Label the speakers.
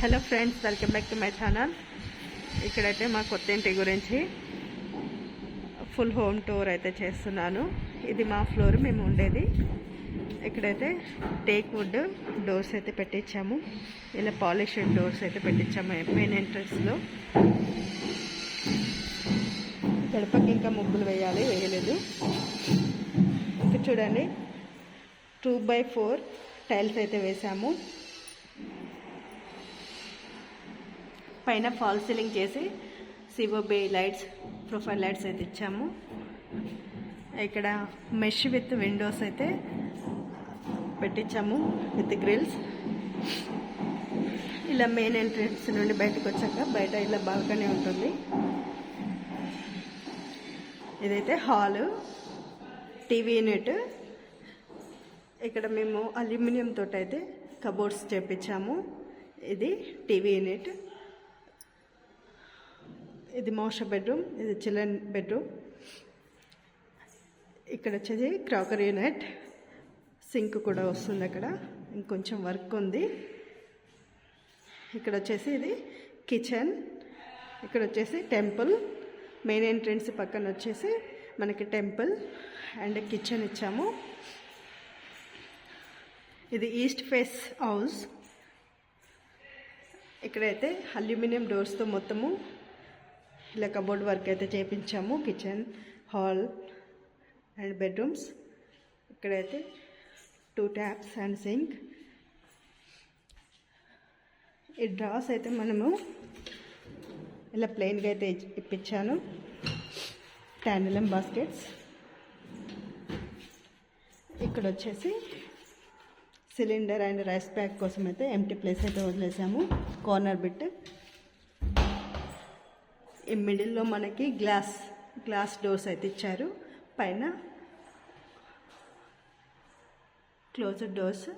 Speaker 1: Hello friends, welcome back to my channel. ఇక్కడైతే మా కొత్త ఇంటి గురించి ఫుల్ హోమ్ టూర్ అయితే చేస్తున్నాను. ఇది మా ఫ్లోర్ మేము ఉండేది. ఇక్కడైతే టేక్ వుడ్ డోర్స్ అయితే పెట్టించాము. ఇలా పాలిష్డ్ డోర్స్ అయితే పెట్టించాము మెయిన్ ఎంట్రన్స్లో. గడపకి ఇంకా ముగ్గులు వేయలేదు. ఇక్కడ చూడండి 2x4 టైల్స్ అయితే వేసాము. పైన ఫాల్ సీలింగ్ చేసి సిఓబి లైట్స్, ప్రొఫైల్ లైట్స్ అయితే ఇచ్చాము. ఇక్కడ మెష్ విత్ విండోస్ అయితే పెట్టించాము విత్ గ్రిల్స్. ఇలా మెయిన్ ఎంట్రన్స్ నుండి బయటకు వచ్చాక బయట ఇలా బాల్కనీ ఉంటుంది. ఇదైతే హాలు, టీవీ యూనిట్. ఇక్కడ మేము అల్యూమినియం తోటి అయితే కబోర్డ్స్ చేపించాము. ఇది టీవీ యూనిట్. ఇది మాస్టర్ బెడ్రూమ్, ఇది చిల్డ్రన్ బెడ్రూమ్. ఇక్కడ వచ్చేసి క్రాకరీ యూనిట్, సింక్ కూడా వస్తుంది. అక్కడ ఇంకొంచెం వర్క్ ఉంది. ఇక్కడ వచ్చేసి ఇది కిచెన్. ఇక్కడ వచ్చేసి టెంపుల్. మెయిన్ ఎంట్రన్స్ పక్కన వచ్చేసి మనకి టెంపుల్ అండ్ కిచెన్ ఇచ్చాము. ఇది ఈస్ట్ ఫేస్ హౌస్. ఇక్కడైతే అల్యూమినియం డోర్స్తో మొత్తము ఇలా కబోర్డ్ వర్క్ అయితే చేయించాము. Kitchen, hall and bedrooms. ఇక్కడైతే 2 ట్యాప్స్ అండ్ సింక్. ఈ డ్రాస్ అయితే మనము ఇలా ప్లెయిన్గా అయితే ఇప్పించాను. టాండలం బాస్కెట్స్. ఇక్కడ వచ్చేసి సిలిండర్ అండ్ రైస్ బ్యాగ్ కోసం అయితే ఎంటీ ప్లేస్ అయితే వదిలేసాము. Corner bit. ఈ మిడిల్లో మనకి గ్లాస్ డోర్స్ అయితే ఇచ్చారు. పైన క్లోజ్డ్ డోర్స్.